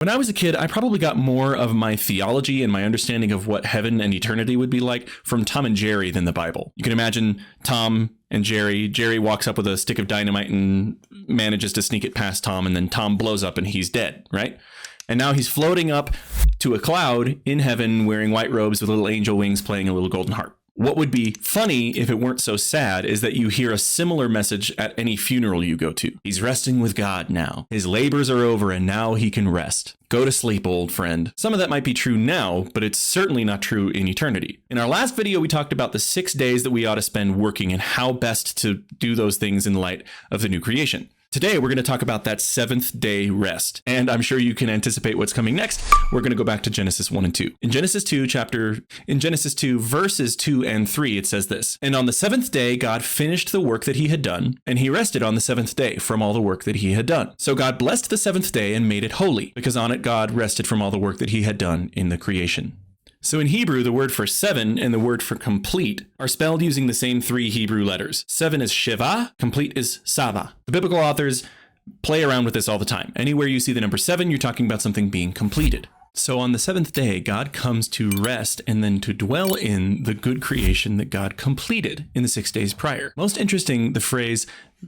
When I was a kid, I probably got more of my theology and my understanding of what heaven and eternity would be like from Tom and Jerry than the Bible. You can imagine Tom and Jerry. Jerry walks up with a stick of dynamite and manages to sneak it past Tom, and then Tom blows up and he's dead, right? And now he's floating up to a cloud in heaven wearing white robes with little angel wings playing a little golden harp. What would be funny if it weren't so sad is that you hear a similar message at any funeral you go to. He's resting with God now. His labors are over and now he can rest. Go to sleep, old friend. Some of that might be true now, but it's certainly not true in eternity. In our last video, we talked about the 6 days that we ought to spend working and how best to do those things in light of the new creation. Today, we're going to talk about that 7th day rest. And I'm sure you can anticipate what's coming next. We're going to go back to Genesis 1 and 2. In Genesis 2, verses 2 and 3, it says this: "And on the 7th day, God finished the work that he had done, and he rested on the 7th day from all the work that he had done. So God blessed the 7th day and made it holy, because on it God rested from all the work that he had done in the creation." So in Hebrew, the word for 7 and the word for complete are spelled using the same 3 Hebrew letters. 7 is Shiva, complete is Sava. The biblical authors play around with this all the time. Anywhere you see the number 7, you're talking about something being completed. So on the 7th day, God comes to rest and then to dwell in the good creation that God completed in the 6 days prior. Most interesting, the phrase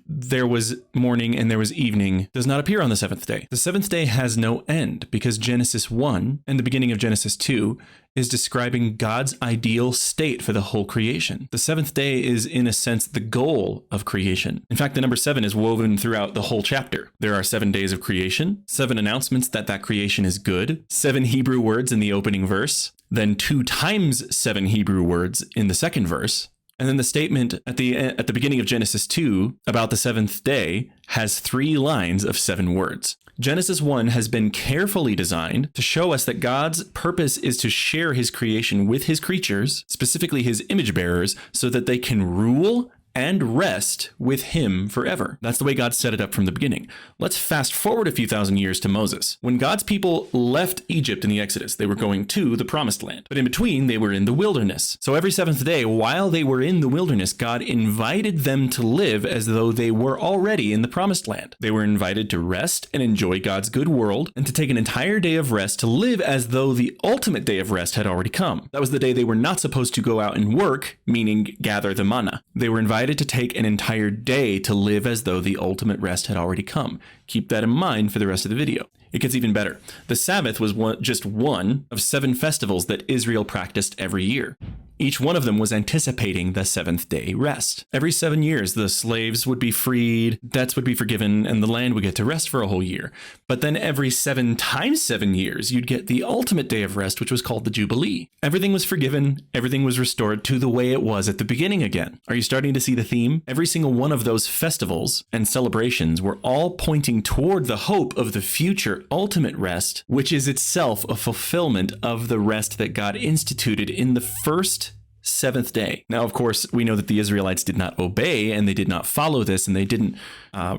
"there was morning and there was evening" does not appear on the 7th day. The 7th day has no end because Genesis 1 and the beginning of Genesis 2 is describing God's ideal state for the whole creation. The 7th day is, in a sense, the goal of creation. In fact, the number 7 is woven throughout the whole chapter. There are 7 days of creation, 7 announcements that creation is good, 7 Hebrew words in the opening verse, then 2 times 7 Hebrew words in the second verse. And then the statement at the beginning of Genesis 2 about the 7th day has 3 lines of 7 words. Genesis 1 has been carefully designed to show us that God's purpose is to share his creation with his creatures, specifically his image bearers, so that they can rule and rest with him forever. That's the way God set it up from the beginning. Let's fast forward a few thousand years to Moses. When God's people left Egypt in the Exodus, they were going to the promised land. But in between, they were in the wilderness. So every 7th day, while they were in the wilderness, God invited them to live as though they were already in the promised land. They were invited to rest and enjoy God's good world, and to take an entire day of rest to live as though the ultimate day of rest had already come. That was the day they were not supposed to go out and work, meaning gather the manna. They were invited to take an entire day to live as though the ultimate rest had already come. Keep that in mind for the rest of the video. It gets even better. The Sabbath was just one of 7 festivals that Israel practiced every year. Each one of them was anticipating the 7th day rest. Every 7 years, the slaves would be freed, debts would be forgiven, and the land would get to rest for a whole year. But then every 7 times 7 years, you'd get the ultimate day of rest, which was called the Jubilee. Everything was forgiven, everything was restored to the way it was at the beginning again. Are you starting to see the theme? Every single one of those festivals and celebrations were all pointing toward the hope of the future ultimate rest, which is itself a fulfillment of the rest that God instituted in the first 7th day. Now, of course, we know that the Israelites did not obey and they did not follow this and they didn't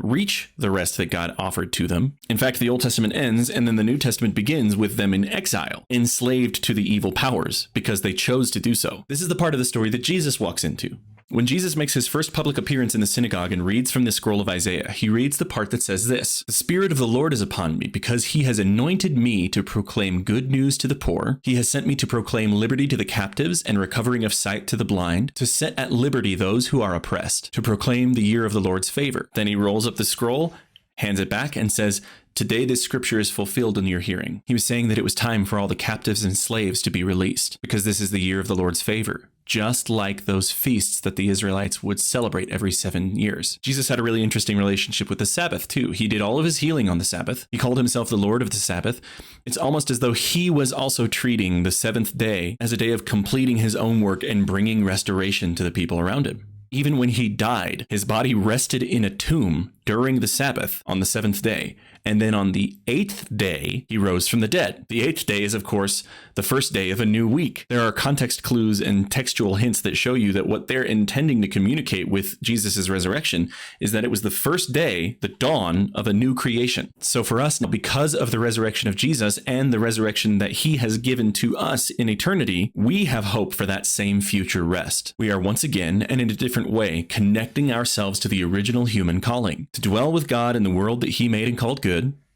reach the rest that God offered to them. In fact, the Old Testament ends and then the New Testament begins with them in exile, enslaved to the evil powers because they chose to do so. This is the part of the story that Jesus walks into. When Jesus makes his first public appearance in the synagogue and reads from the scroll of Isaiah, he reads the part that says this: "The Spirit of the Lord is upon me, because he has anointed me to proclaim good news to the poor. He has sent me to proclaim liberty to the captives and recovering of sight to the blind, to set at liberty those who are oppressed, to proclaim the year of the Lord's favor." Then he rolls up the scroll, hands it back, and says, "Today this scripture is fulfilled in your hearing." He was saying that it was time for all the captives and slaves to be released, because this is the year of the Lord's favor, just like those feasts that the Israelites would celebrate every 7 years. Jesus had a really interesting relationship with the Sabbath, too. He did all of his healing on the Sabbath. He called himself the Lord of the Sabbath. It's almost as though he was also treating the 7th day as a day of completing his own work and bringing restoration to the people around him. Even when he died, his body rested in a tomb during the Sabbath on the 7th day. And then on the 8th day, he rose from the dead. The 8th day is, of course, the first day of a new week. There are context clues and textual hints that show you that what they're intending to communicate with Jesus' resurrection is that it was the first day, the dawn of a new creation. So for us, because of the resurrection of Jesus and the resurrection that he has given to us in eternity, we have hope for that same future rest. We are once again, and in a different way, connecting ourselves to the original human calling, to dwell with God in the world that he made and called good,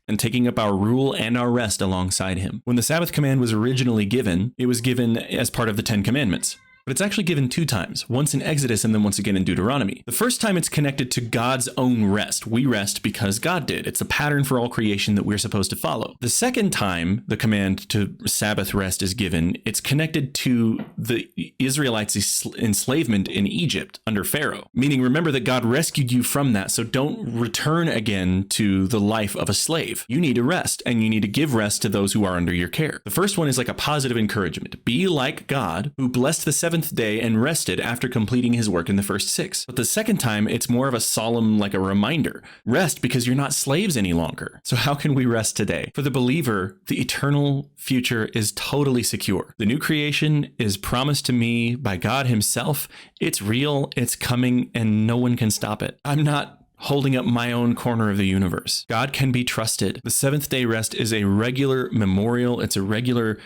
and taking up our rule and our rest alongside him. When the Sabbath command was originally given, it was given as part of the 10 Commandments. But it's actually given 2 times, once in Exodus and then once again in Deuteronomy. The first time it's connected to God's own rest. We rest because God did. It's a pattern for all creation that we're supposed to follow. The second time the command to Sabbath rest is given, it's connected to the Israelites' enslavement in Egypt under Pharaoh. Meaning, remember that God rescued you from that, so don't return again to the life of a slave. You need to rest, and you need to give rest to those who are under your care. The first one is like a positive encouragement. Be like God, who blessed the seventh day and rested after completing his work in the first 6. But the second time, it's more of a solemn, like a reminder. Rest because you're not slaves any longer. So how can we rest today? For the believer, the eternal future is totally secure. The new creation is promised to me by God himself. It's real, it's coming, and no one can stop it. I'm not holding up my own corner of the universe. God can be trusted. The seventh day rest is a regular memorial. It's a regular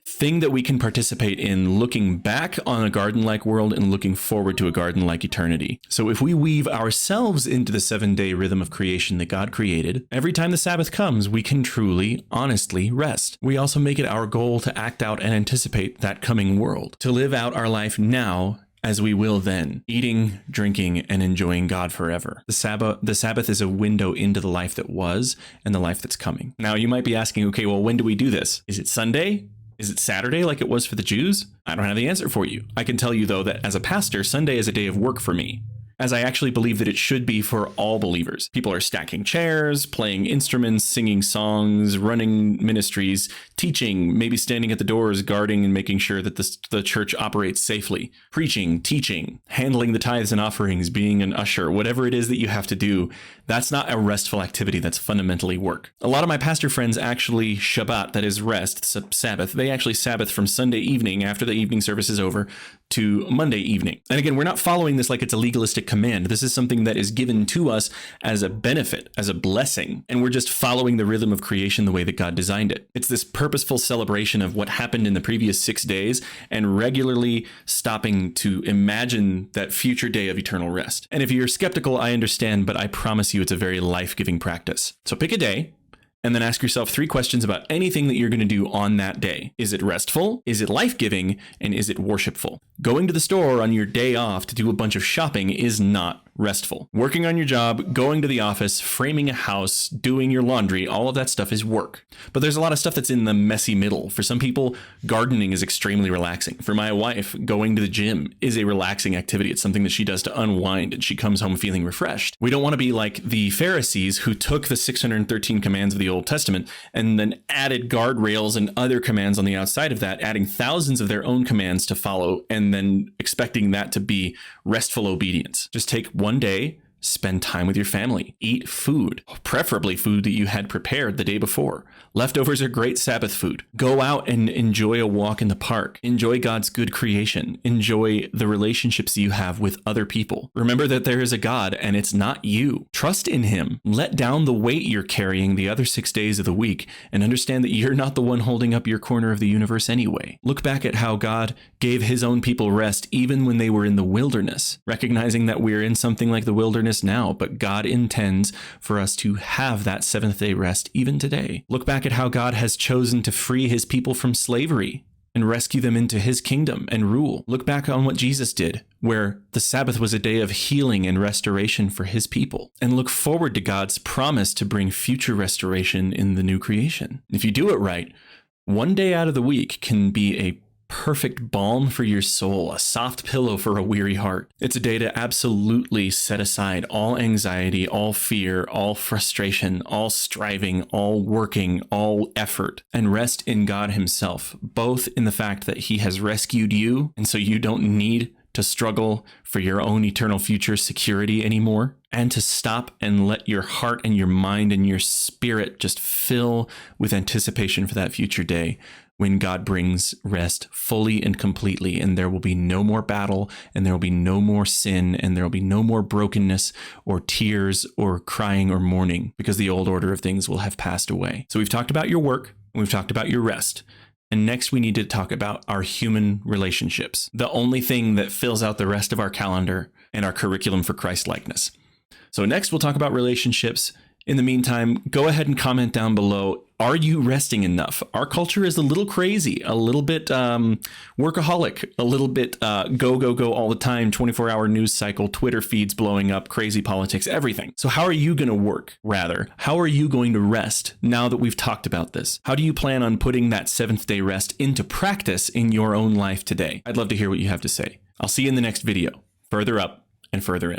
thing that we can participate in, looking back on a garden-like world and looking forward to a garden-like eternity. So if we weave ourselves into the 7-day rhythm of creation that God created, every time the Sabbath comes, we can truly, honestly rest. We also make it our goal to act out and anticipate that coming world, to live out our life now as we will then, eating, drinking, and enjoying God forever. The Sabbath is a window into the life that was and the life that's coming. Now, you might be asking, okay, well, when do we do this? Is it Sunday? Is it Saturday like it was for the Jews? I don't have the answer for you. I can tell you, though, that as a pastor, Sunday is a day of work for me, as I actually believe that it should be for all believers. People are stacking chairs, playing instruments, singing songs, running ministries, teaching, maybe standing at the doors, guarding and making sure that the church operates safely, preaching, teaching, handling the tithes and offerings, being an usher, whatever it is that you have to do. That's not a restful activity. That's fundamentally work. A lot of my pastor friends actually Shabbat, that is rest, Sabbath. They actually Sabbath from Sunday evening after the evening service is over to Monday evening. And again, we're not following this like it's a legalistic command. This is something that is given to us as a benefit, as a blessing. And we're just following the rhythm of creation the way that God designed it. It's this purposeful celebration of what happened in the previous 6 days and regularly stopping to imagine that future day of eternal rest. And if you're skeptical, I understand, but I promise you it's a very life-giving practice. So pick a day and then ask yourself 3 questions about anything that you're going to do on that day. Is it restful? Is it life-giving? And is it worshipful? Going to the store on your day off to do a bunch of shopping is not restful. Working on your job, going to the office, framing a house, doing your laundry, all of that stuff is work. But there's a lot of stuff that's in the messy middle. For some people, gardening is extremely relaxing. For my wife, going to the gym is a relaxing activity. It's something that she does to unwind, and she comes home feeling refreshed. We don't want to be like the Pharisees who took the 613 commands of the Old Testament and then added guardrails and other commands on the outside of that, adding thousands of their own commands to follow and then expecting that to be restful obedience. Just take one day, spend time with your family, eat food, preferably food that you had prepared the day before. Leftovers are great Sabbath food. Go out and enjoy a walk in the park. Enjoy God's good creation. Enjoy the relationships you have with other people. Remember that there is a God and it's not you. Trust in him. Let down the weight you're carrying the other 6 days of the week and understand that you're not the one holding up your corner of the universe anyway. Look back at how God gave his own people rest even when they were in the wilderness, recognizing that we're in something like the wilderness now, but God intends for us to have that 7th-day rest even today. Look back at how God has chosen to free his people from slavery and rescue them into his kingdom and rule. Look back on what Jesus did, where the Sabbath was a day of healing and restoration for his people. And look forward to God's promise to bring future restoration in the new creation. If you do it right, one day out of the week can be a perfect balm for your soul, a soft pillow for a weary heart. It's a day to absolutely set aside all anxiety, all fear, all frustration, all striving, all working, all effort, and rest in God himself, both in the fact that he has rescued you, and so you don't need to struggle for your own eternal future security anymore, and to stop and let your heart and your mind and your spirit just fill with anticipation for that future day when God brings rest fully and completely, and there will be no more battle, and there will be no more sin, and there will be no more brokenness or tears or crying or mourning, because the old order of things will have passed away. So we've talked about your work, and we've talked about your rest. And next we need to talk about our human relationships, the only thing that fills out the rest of our calendar and our curriculum for Christ-likeness. So next we'll talk about relationships In the meantime, go ahead and comment down below. Are you resting enough? Our culture is a little crazy, a little bit workaholic, a little bit go all the time, 24-hour news cycle, Twitter feeds blowing up, crazy politics, everything. So how are you going to work, rather? How are you going to rest now that we've talked about this? How do you plan on putting that seventh-day rest into practice in your own life today? I'd love to hear what you have to say. I'll see you in the next video, further up and further in.